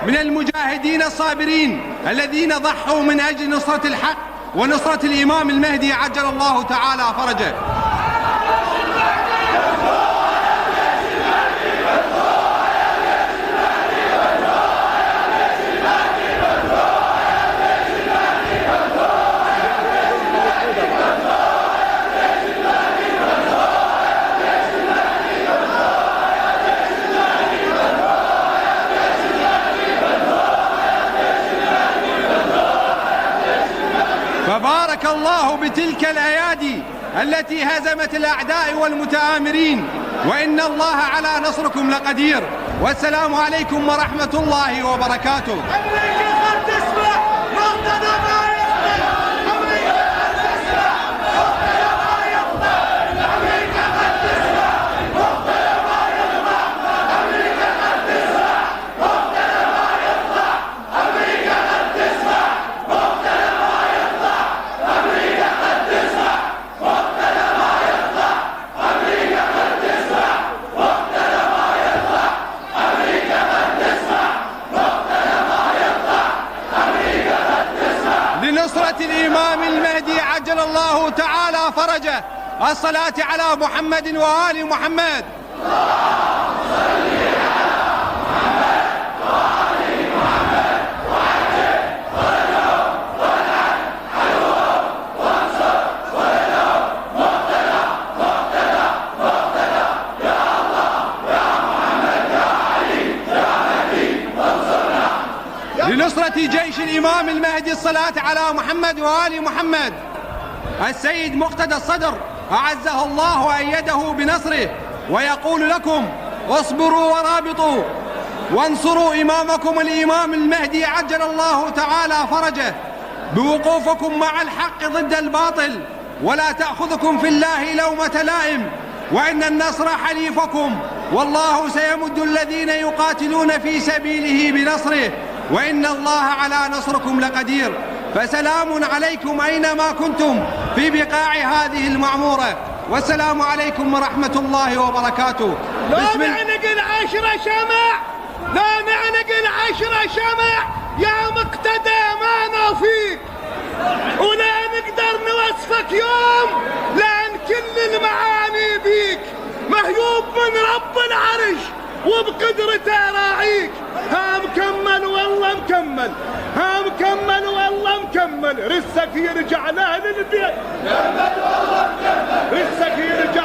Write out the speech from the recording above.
من المجاهدين الصابرين الذين ضحوا من أجل نصرة الحق ونصرة الإمام المهدي عجل الله تعالى فرجه. فبارك الله بتلك الأيادي التي هزمت الأعداء والمتآمرين، وإن الله على نصركم لقدير. والسلام عليكم ورحمة الله وبركاته. لنصرة الإمام المهدي عجل الله تعالى فرجه، الصلاة على محمد وآل محمد. لنصرة جيش الإمام المهدي الصلاة على محمد وآل محمد. السيد مقتدى الصدر أعزه الله وأيده بنصره، ويقول لكم: اصبروا ورابطوا وانصروا إمامكم الإمام المهدي عجل الله تعالى فرجه بوقوفكم مع الحق ضد الباطل، ولا تأخذكم في الله لومة لائم، وإن النصر حليفكم، والله سيمد الذين يقاتلون في سبيله بنصره، وإن الله على نصركم لقدير. فسلام عليكم أينما كنتم في بقاع هذه المعمورة، والسلام عليكم ورحمة الله وبركاته. لا نعنق العشرة شمع، لا نعنق العشرة شمع يا مقتدى ما نوفيك، ولا نقدر نوصفك يوم لأن كل المعاني بيك، مهيوب من رب العرش وبقدرته راعيك. ها مكمل والله مكمل، ها مكمل والله مكمل، رسك يرجع له للبيت، كمل والله مكمل، رسك يرجع